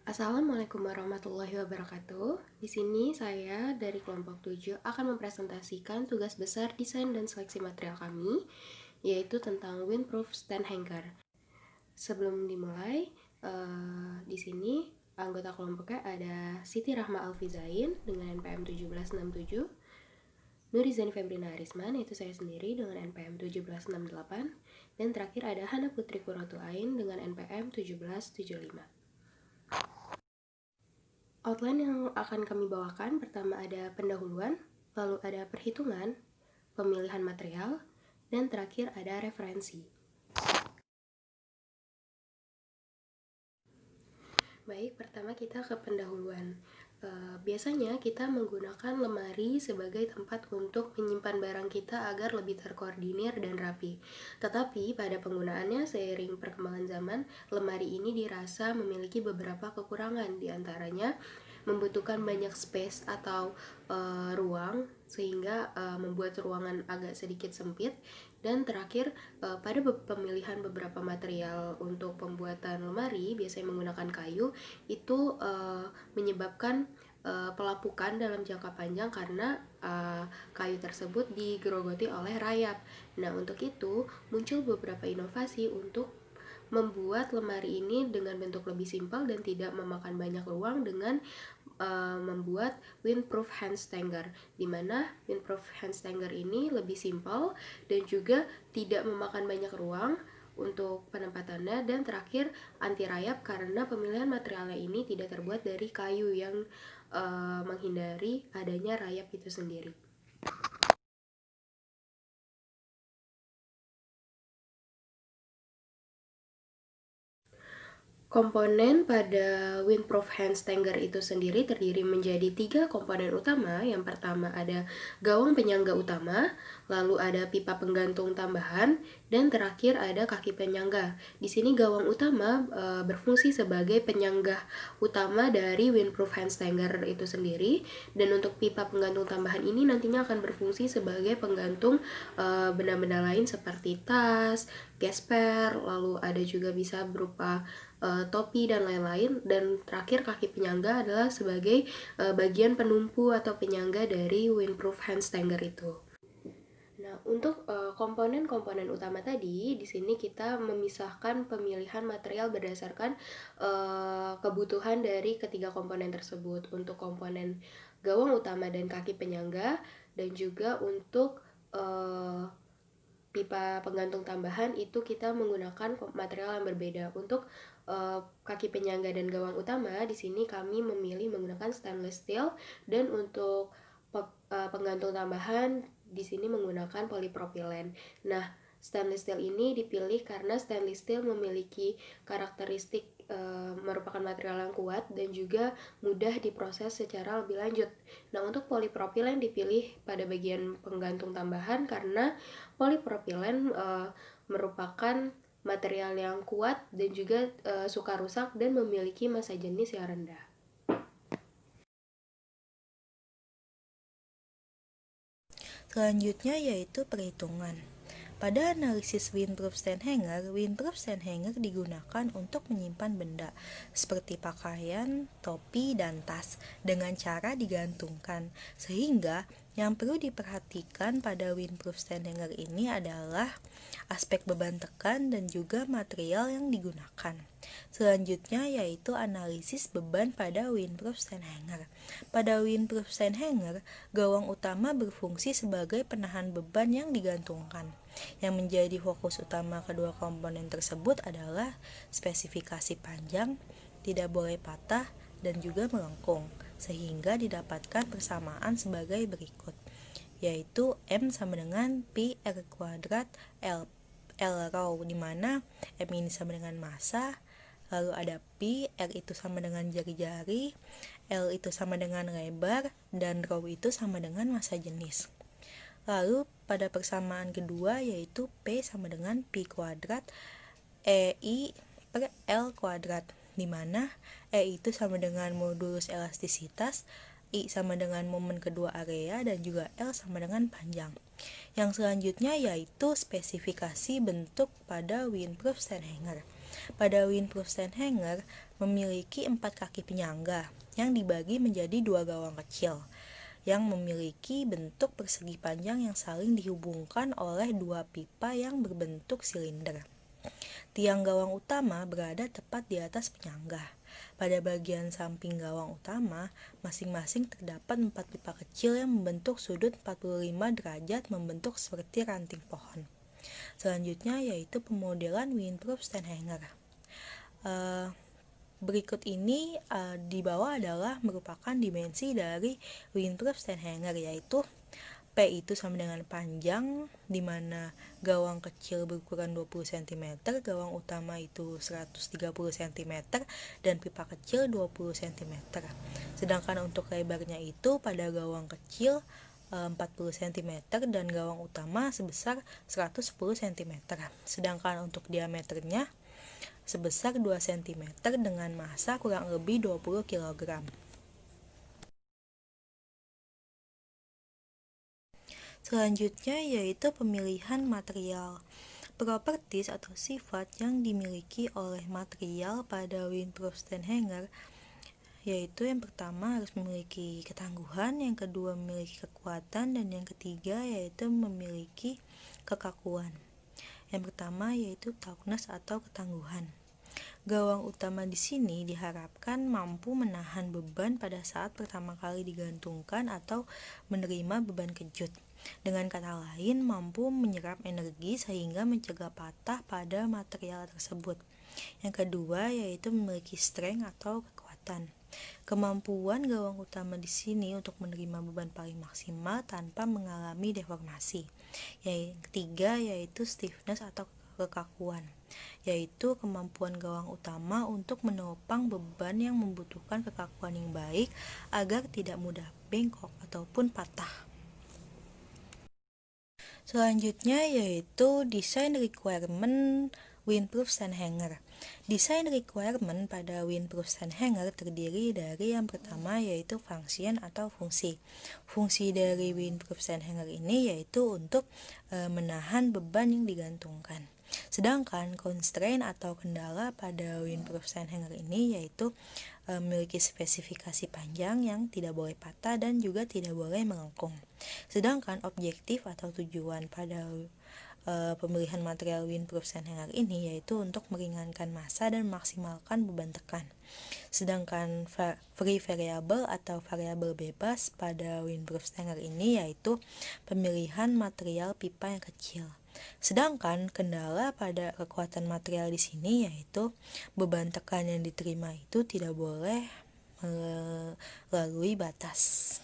Assalamualaikum warahmatullahi wabarakatuh. Di sini saya dari kelompok 7 akan mempresentasikan tugas besar desain dan seleksi material kami, yaitu tentang windproof stand hanger. Sebelum dimulai, di sini anggota kelompoknya ada Siti Rahma Alfizain dengan NPM 1767, Nurizani Febrina Arisman, yaitu saya sendiri dengan NPM 1768, dan terakhir ada Hana Putri Kuratu Ain dengan NPM 1775. Outline yang akan kami bawakan, pertama ada pendahuluan, lalu ada perhitungan, pemilihan material, dan terakhir ada referensi. Baik, pertama kita ke pendahuluan. Biasanya kita menggunakan lemari sebagai tempat untuk menyimpan barang kita agar lebih terkoordinir dan rapi. Tetapi pada penggunaannya seiring perkembangan zaman, lemari ini dirasa memiliki beberapa kekurangan, diantaranya membutuhkan banyak space atau ruang sehingga membuat ruangan agak sedikit sempit. Dan terakhir, pada pemilihan beberapa material untuk pembuatan lemari, biasanya menggunakan kayu, itu menyebabkan pelapukan dalam jangka panjang karena kayu tersebut digerogoti oleh rayap. Nah, untuk itu muncul beberapa inovasi untuk membuat lemari ini dengan bentuk lebih simpel dan tidak memakan banyak ruang dengan membuat windproof handstanger, di mana windproof handstanger ini lebih simpel dan juga tidak memakan banyak ruang untuk penempatannya, dan terakhir anti rayap karena pemilihan materialnya ini tidak terbuat dari kayu yang menghindari adanya rayap itu sendiri. Komponen pada windproof handstanger itu sendiri terdiri menjadi 3 komponen utama. Yang pertama ada gawang penyangga utama, lalu ada pipa penggantung tambahan, dan terakhir ada kaki penyangga. Di sini gawang utama berfungsi sebagai penyangga utama dari windproof handstanger itu sendiri, dan untuk pipa penggantung tambahan ini nantinya akan berfungsi sebagai penggantung benda-benda lain seperti tas, gesper, lalu ada juga bisa berupa topi dan lain-lain, dan terakhir kaki penyangga adalah sebagai bagian penumpu atau penyangga dari windproof handstanger itu. Nah, untuk komponen-komponen utama tadi, di sini kita memisahkan pemilihan material berdasarkan kebutuhan dari ketiga komponen tersebut. Untuk komponen gawang utama dan kaki penyangga, dan juga untuk pipa penggantung tambahan itu kita menggunakan material yang berbeda. Untuk kaki penyangga dan gawang utama, di sini kami memilih menggunakan stainless steel, dan untuk penggantung tambahan di sini menggunakan polipropilen. Nah, stainless steel ini dipilih karena stainless steel memiliki karakteristik merupakan material yang kuat dan juga mudah diproses secara lebih lanjut. Nah, untuk polipropilen dipilih pada bagian penggantung tambahan karena polipropilen merupakan material yang kuat dan juga suka rusak dan memiliki massa jenis yang rendah. Selanjutnya yaitu perhitungan. Pada analisis windproof stand hanger digunakan untuk menyimpan benda seperti pakaian, topi, dan tas dengan cara digantungkan. Sehingga yang perlu diperhatikan pada windproof stand hanger ini adalah aspek beban tekan dan juga material yang digunakan. Selanjutnya yaitu analisis beban pada windproof stand hanger. Pada windproof stand hanger, gawang utama berfungsi sebagai penahan beban yang digantungkan. Yang menjadi fokus utama kedua komponen tersebut adalah spesifikasi panjang, tidak boleh patah, dan juga melengkung, sehingga didapatkan persamaan sebagai berikut, yaitu M sama dengan Pi R kuadrat L rho, di mana M ini sama dengan massa, lalu ada Pi, R itu sama dengan jari-jari, L itu sama dengan lebar, dan rho itu sama dengan massa jenis. Lalu pada persamaan kedua yaitu P sama dengan Pi kuadrat EI per L kuadrat, di mana E itu sama dengan modulus elastisitas, I sama dengan momen kedua area, dan juga L sama dengan panjang. Yang selanjutnya yaitu spesifikasi bentuk pada windproof stand hanger. Pada windproof stand hanger memiliki 4 kaki penyangga yang dibagi menjadi 2 gawang kecil yang memiliki bentuk persegi panjang yang saling dihubungkan oleh 2 pipa yang berbentuk silinder. Tiang gawang utama berada tepat di atas penyangga. Pada bagian samping gawang utama, masing-masing terdapat 4 pipa kecil yang membentuk sudut 45 derajat membentuk seperti ranting pohon. Selanjutnya yaitu pemodelan windproof stand hanger. Berikut ini di bawah adalah merupakan dimensi dari windproof stand hanger, yaitu P itu sama dengan panjang, di mana gawang kecil berukuran 20 cm, gawang utama itu 130 cm, dan pipa kecil 20 cm. Sedangkan untuk lebarnya itu pada gawang kecil 40 cm dan gawang utama sebesar 110 cm. Sedangkan untuk diameternya sebesar 2 cm dengan massa kurang lebih 20 kg. Selanjutnya yaitu pemilihan material. Properties atau sifat yang dimiliki oleh material pada windproof stand hanger yaitu yang pertama harus memiliki ketangguhan, yang kedua memiliki kekuatan, dan yang ketiga yaitu memiliki kekakuan. Yang pertama yaitu toughness atau ketangguhan. Gawang utama di sini diharapkan mampu menahan beban pada saat pertama kali digantungkan atau menerima beban kejut. Dengan kata lain, mampu menyerap energi sehingga mencegah patah pada material tersebut. Yang kedua yaitu memiliki strength atau kekuatan. Kemampuan gawang utama di sini untuk menerima beban paling maksimal tanpa mengalami deformasi. Yang ketiga yaitu stiffness atau kekakuan, yaitu kemampuan gawang utama untuk menopang beban yang membutuhkan kekakuan yang baik agar tidak mudah bengkok ataupun patah. Selanjutnya yaitu design requirement windproof stand hanger. Design requirement pada windproof stand hanger terdiri dari yang pertama yaitu function atau fungsi. Fungsi dari windproof stand hanger ini yaitu untuk menahan beban yang digantungkan. Sedangkan constraint atau kendala pada windproof stand hanger ini yaitu memiliki spesifikasi panjang yang tidak boleh patah dan juga tidak boleh melengkung. Sedangkan objektif atau tujuan pada pemilihan material windproof stand hanger ini yaitu untuk meringankan massa dan memaksimalkan beban tekan. Sedangkan free variable atau variabel bebas pada windproof stand hanger ini yaitu pemilihan material pipa yang kecil. Sedangkan kendala pada kekuatan material di sini yaitu beban tekan yang diterima itu tidak boleh melalui batas.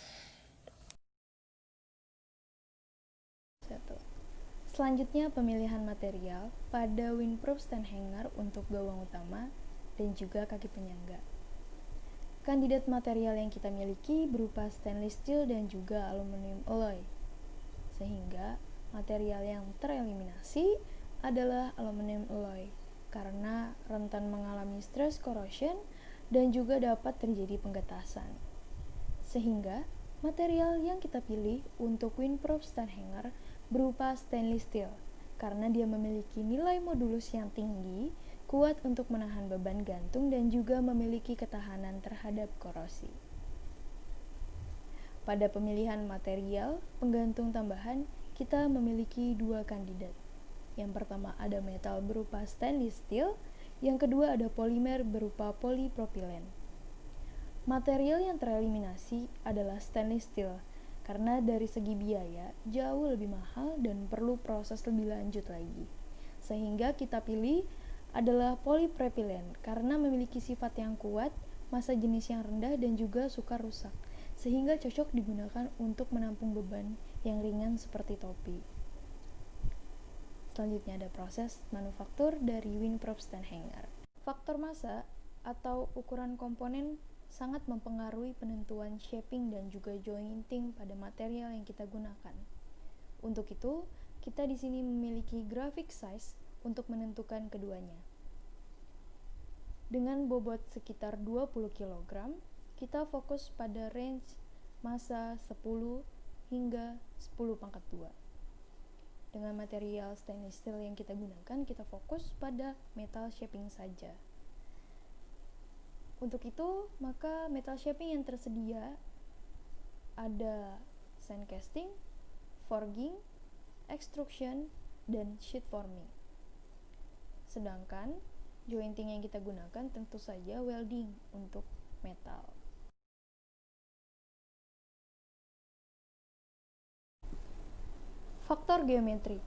Selanjutnya pemilihan material pada windproof stand hanger untuk gawang utama dan juga kaki penyangga. Kandidat material yang kita miliki berupa stainless steel dan juga aluminium alloy. Sehingga material yang tereliminasi adalah aluminium alloy karena rentan mengalami stress corrosion dan juga dapat terjadi penggetasan. Sehingga material yang kita pilih untuk windproof stand hanger berupa stainless steel karena dia memiliki nilai modulus yang tinggi, kuat untuk menahan beban gantung dan juga memiliki ketahanan terhadap korosi. Pada pemilihan material penggantung tambahan, kita memiliki 2 kandidat. Yang pertama ada metal berupa stainless steel, yang kedua ada polimer berupa polipropilen. Material yang tereliminasi adalah stainless steel, karena dari segi biaya jauh lebih mahal dan perlu proses lebih lanjut lagi. Sehingga kita pilih adalah polipropilen, karena memiliki sifat yang kuat, massa jenis yang rendah dan juga sukar rusak, sehingga cocok digunakan untuk menampung beban yang ringan seperti topi. Selanjutnya ada proses manufaktur dari windproof stand hanger. Faktor massa atau ukuran komponen sangat mempengaruhi penentuan shaping dan juga jointing pada material yang kita gunakan. Untuk itu, kita di sini memiliki graphic size untuk menentukan keduanya. Dengan bobot sekitar 20 kg, kita fokus pada range massa 10 hingga 10 pangkat 2. Dengan material stainless steel yang kita gunakan, kita fokus pada metal shaping saja. Untuk itu, maka metal shaping yang tersedia ada sand casting, forging, extrusion, dan sheet forming. Sedangkan jointing yang kita gunakan tentu saja welding untuk metal. Faktor geometri.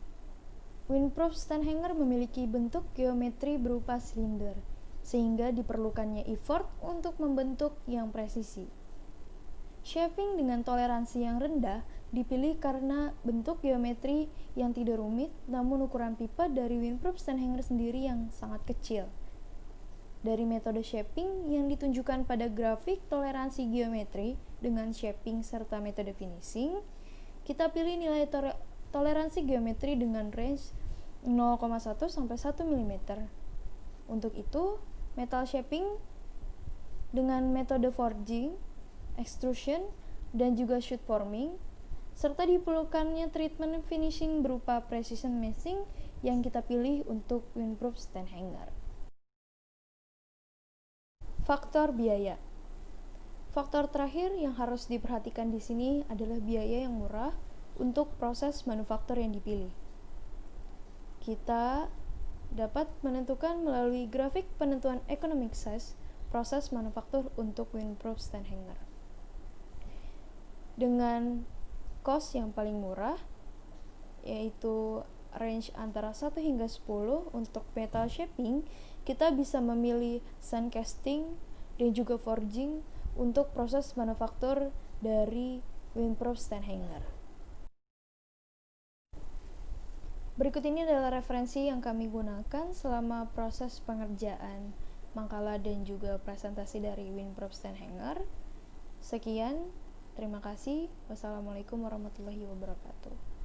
Windproof stand hanger memiliki bentuk geometri berupa silinder, sehingga diperlukannya effort untuk membentuk yang presisi. Shaping dengan toleransi yang rendah dipilih karena bentuk geometri yang tidak rumit, namun ukuran pipa dari windproof stand hanger sendiri yang sangat kecil. Dari metode shaping yang ditunjukkan pada grafik toleransi geometri dengan shaping serta metode finishing, kita pilih nilai toleransi geometri dengan range 0,1 sampai 1 mm. Untuk itu, metal shaping dengan metode forging, extrusion, dan juga sheet forming, serta diperlukannya treatment finishing berupa precision meshing yang kita pilih untuk windproof stand hanger. Faktor biaya. Faktor terakhir yang harus diperhatikan di sini adalah biaya yang murah untuk proses manufaktur yang dipilih. Kita dapat menentukan melalui grafik penentuan economic size proses manufaktur untuk windproof stand hanger. Dengan cost yang paling murah, yaitu range antara 1 hingga 10 untuk metal shaping, kita bisa memilih sand casting dan juga forging untuk proses manufaktur dari windproof stand hanger. Berikut ini adalah referensi yang kami gunakan selama proses pengerjaan makalah dan juga presentasi dari windproof stand hanger. Sekian, terima kasih. Wassalamualaikum warahmatullahi wabarakatuh.